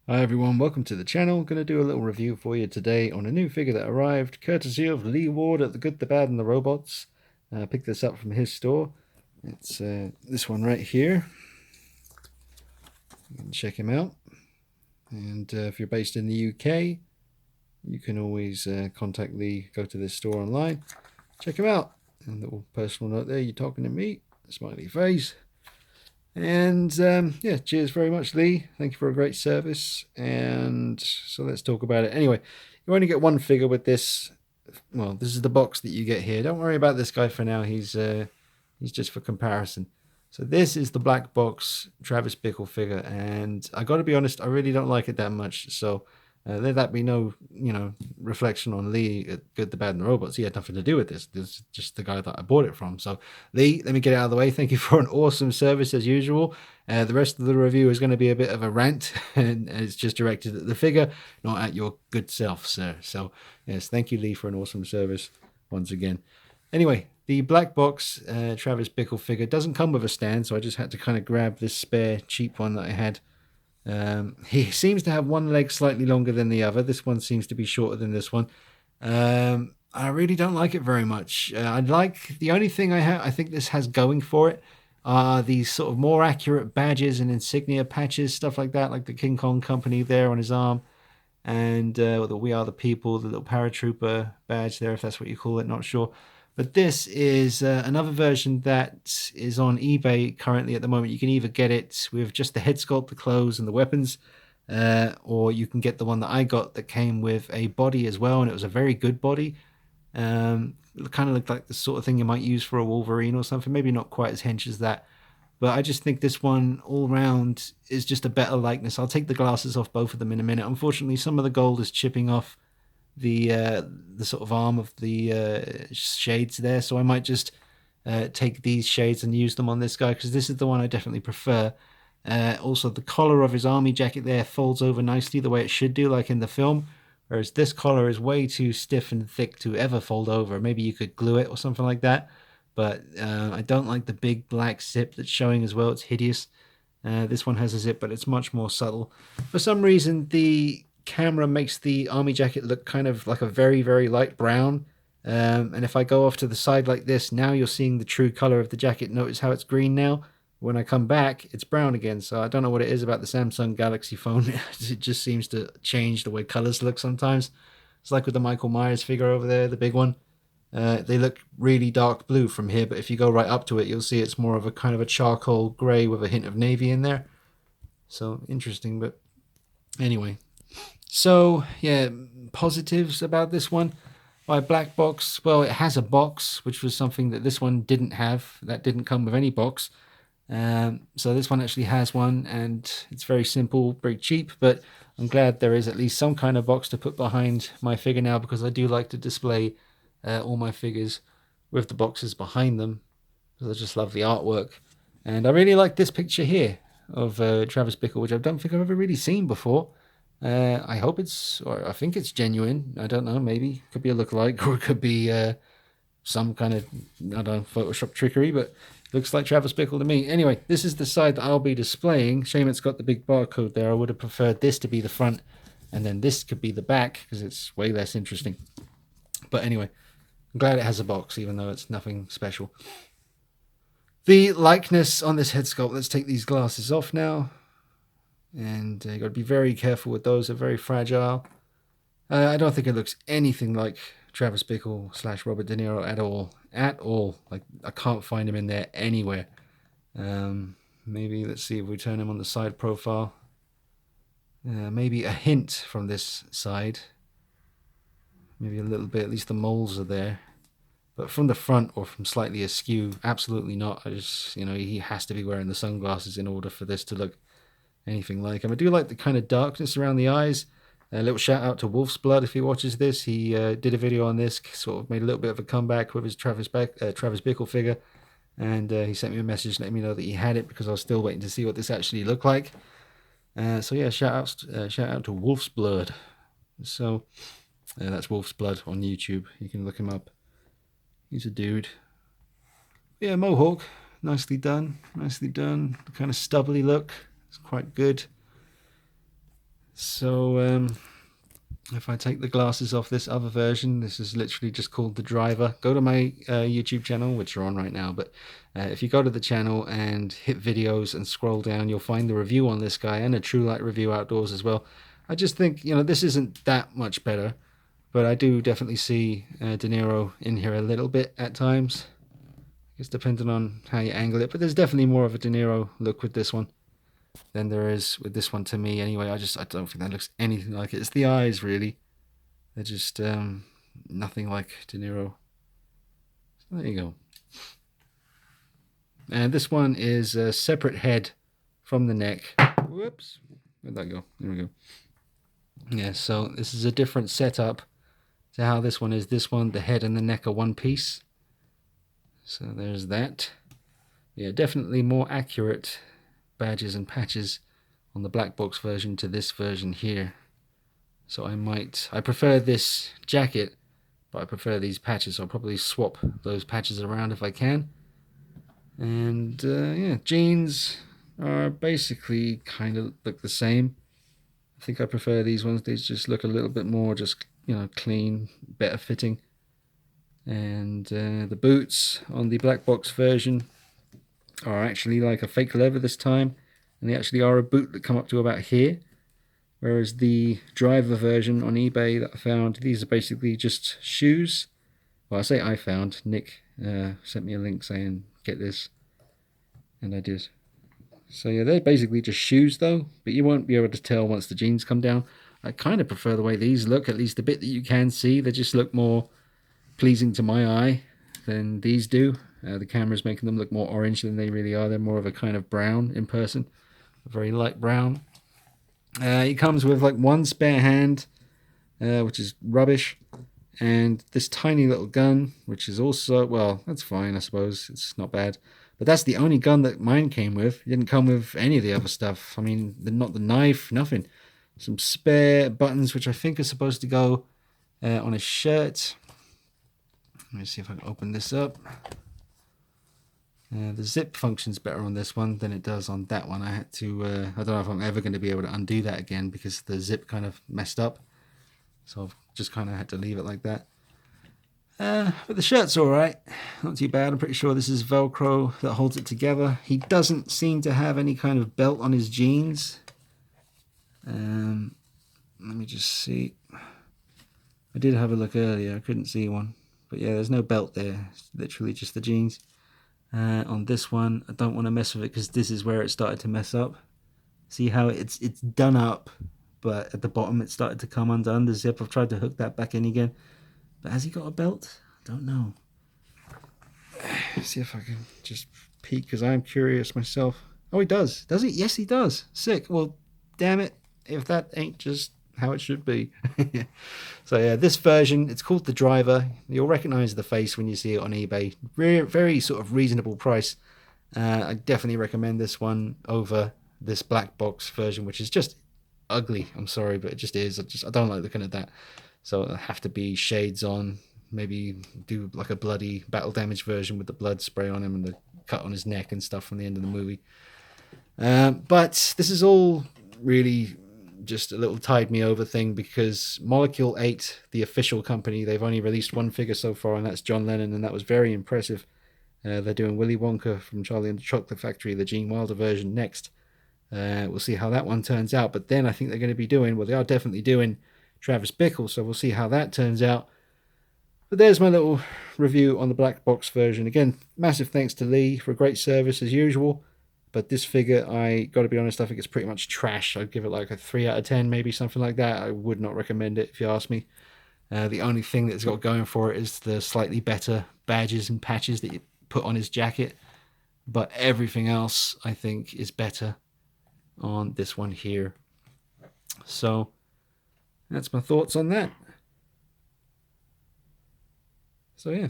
Hi everyone, welcome to the channel. Going to do a little review for you today on a new figure that arrived, courtesy of Lee Ward at The Good, the Bad and the Robots. Picked this up from his store. It's this one right here. You can check him out. And if you're based in the UK, you can always contact Lee, go to this store online, check him out. And a little personal note there, you're talking to me, smiley face. And yeah, cheers very much, Lee. Thank you for a great service. And so let's talk about it. Anyway, you only get one figure with this. Well, this is the box that you get here. Don't worry about this guy for now. He's just for comparison. So this is the Blackbox Travis Bickle figure, and I got to be honest, I really don't like it that much. So let that be no, reflection on Lee at Good, the Bad, and the Robots. He had nothing to do with this. This is just the guy that I bought it from. So Lee, let me get it out of the way. Thank you for an awesome service as usual. The rest of the review is going to be a bit of a rant, and it's just directed at the figure, not at your good self, sir. So yes, thank you, Lee, for an awesome service once again. Anyway, the Blackbox Travis Bickle figure doesn't come with a stand, so I just had to kind of grab this spare cheap one that I had. He seems to have one leg slightly longer than the other. This one seems to be shorter than this one. I really don't like it very much. I like the only thing I think this has going for it are these sort of more accurate badges and insignia patches, stuff like that, like the King Kong Company there on his arm, and the We Are the People, the little paratrooper badge there, if that's what you call it, not sure. But this is another version that is on eBay currently at the moment. You can either get it with just the head sculpt, the clothes, and the weapons, or you can get the one that I got that came with a body as well, and it was a very good body. It kind of looked like the sort of thing you might use for a Wolverine or something. Maybe not quite as hench as that. But I just think this one all round is just a better likeness. I'll take the glasses off both of them in a minute. Unfortunately, some of the gold is chipping off the sort of arm of the shades there, so I might just take these shades and use them on this guy, because this is the one I definitely prefer. Also, the collar of his army jacket there folds over nicely the way it should do, like in the film, whereas this collar is way too stiff and thick to ever fold over. Maybe you could glue it or something like that, but I don't like the big black zip that's showing as well. It's hideous. This one has a zip, but it's much more subtle. For some reason, the camera makes the army jacket look kind of like a very, very light brown. And if I go off to the side like this, now you're seeing the true color of the jacket. Notice how it's green now. When I come back, it's brown again. So I don't know what it is about the Samsung Galaxy phone. It just seems to change the way colors look sometimes. It's like with the Michael Myers figure over there, the big one. They look really dark blue from here, but if you go right up to it, you'll see it's more of a kind of a charcoal gray with a hint of navy in there. So interesting, but anyway. So yeah, positives about this one. By Blackbox, well, it has a box, which was something that this one didn't have. That didn't come with any box. So this one actually has one, and it's very simple, very cheap, but I'm glad there is at least some kind of box to put behind my figure now, because I do like to display all my figures with the boxes behind them, because I just love the artwork. And I really like this picture here of Travis Bickle, which I don't think I've ever really seen before. I hope it's, or I think it's genuine. I don't know, maybe. It could be a lookalike, or it could be some kind of, I don't know, Photoshop trickery, but looks like Travis Bickle to me. Anyway, this is the side that I'll be displaying. Shame it's got the big barcode there. I would have preferred this to be the front, and then this could be the back, because it's way less interesting. But anyway, I'm glad it has a box, even though it's nothing special. The likeness on this head sculpt, let's take these glasses off now. And you got to be very careful with those. They're very fragile. I don't think it looks anything like Travis Bickle / Robert De Niro at all. At all. Like, I can't find him in there anywhere. Maybe, let's see if we turn him on the side profile. Maybe a hint from this side. Maybe a little bit. At least the moles are there. But from the front or from slightly askew, absolutely not. I just, he has to be wearing the sunglasses in order for this to look anything like him. I do like the kind of darkness around the eyes. A little shout out to Wolf's Blood if he watches this. He did a video on this, sort of made a little bit of a comeback with his Travis Bickle figure, and he sent me a message letting me know that he had it, because I was still waiting to see what this actually looked like. So yeah, shout out to Wolf's Blood. So that's Wolf's Blood on YouTube. You can look him up. He's a dude. Yeah, mohawk, nicely done, nicely done. The kind of stubbly look. It's quite good. So if I take the glasses off this other version, this is literally just called the driver. Go to my YouTube channel, which you're on right now, but if you go to the channel and hit videos and scroll down, you'll find the review on this guy and a True Light review outdoors as well. I just think, you know, this isn't that much better, but I do definitely see De Niro in here a little bit at times. It's depending on how you angle it, but there's definitely more of a De Niro look with this one than there is with this one to me anyway. I don't think that looks anything like it. It's the eyes, really. They're just nothing like De Niro. So there you go. And this one is a separate head from the neck. Whoops. Where'd that go? There we go. Yeah, so this is a different setup to how this one is. This one, the head and the neck are one piece. So there's that. Yeah, definitely more accurate badges and patches on the Blackbox version to this version here. So I prefer this jacket, but I prefer these patches. So I'll probably swap those patches around if I can. And yeah, jeans are basically kind of look the same. I think I prefer these ones. These just look a little bit more just, you know, clean, better fitting. And the boots on the Blackbox version are actually like a fake leather this time, and they actually are a boot that come up to about here, whereas the driver version on eBay that I found, these are basically just shoes. Well, I say I found, Nick sent me a link saying get this, and I did. So yeah, they're basically just shoes though, but you won't be able to tell once the jeans come down. I kind of prefer the way these look, at least the bit that you can see. They just look more pleasing to my eye than these do. The camera's making them look more orange than they really are. They're more of a kind of brown in person, a very light brown. It comes with like one spare hand, which is rubbish, and this tiny little gun, which is also, well, that's fine, I suppose. It's not bad. But that's the only gun that mine came with. It didn't come with any of the other stuff. I mean, not the knife, nothing. Some spare buttons, which I think are supposed to go on a shirt. Let me see if I can open this up. The zip functions better on this one than it does on that one. I had to, I don't know if I'm ever going to be able to undo that again because the zip kind of messed up. So I've just kind of had to leave it like that. But the shirt's alright. Not too bad. I'm pretty sure this is Velcro that holds it together. He doesn't seem to have any kind of belt on his jeans. Let me just see. I did have a look earlier. I couldn't see one. But yeah, there's no belt there. It's literally just the jeans. On this one, I don't want to mess with it because this is where it started to mess up. See how it's done up, but at the bottom it started to come undone, the zip. I've tried to hook that back in again. But has he got a belt? I don't know. See if I can just peek because I'm curious myself. Oh, he does. Does he? Yes, he does. Sick. Well, damn it. If that ain't just how it should be. So yeah, this version, it's called the driver. You'll recognize the face when you see it on eBay. Very sort of reasonable price. I definitely recommend this one over this Blackbox version, which is just ugly. I'm sorry, but it just is. I don't like looking at that. So it'll have to be shades on. Maybe do like a bloody battle damage version with the blood spray on him and the cut on his neck and stuff from the end of the movie. But this is all really just a little tide me over thing because Molecule 8, the official company, they've only released one figure so far, and that's John Lennon, and that was very impressive. They're doing Willy Wonka from Charlie and the Chocolate Factory, the Gene Wilder version, next. We'll see how that one turns out. But then I think they're going to be doing, well, they are definitely doing Travis Bickle, so we'll see how that turns out. But there's my little review on the Blackbox version. Again, massive thanks to Lee for a great service as usual. But this figure, I got to be honest, I think it's pretty much trash. I'd give it like a 3 out of 10, maybe something like that. I would not recommend it if you ask me. The only thing that's got going for it is the slightly better badges and patches that you put on his jacket. But everything else, I think, is better on this one here. So that's my thoughts on that. So yeah,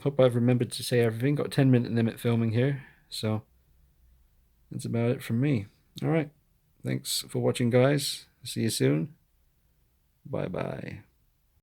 hope I've remembered to say everything. Got a 10-minute limit filming here, so that's about it from me. All right, thanks for watching, guys. See you soon. Bye bye.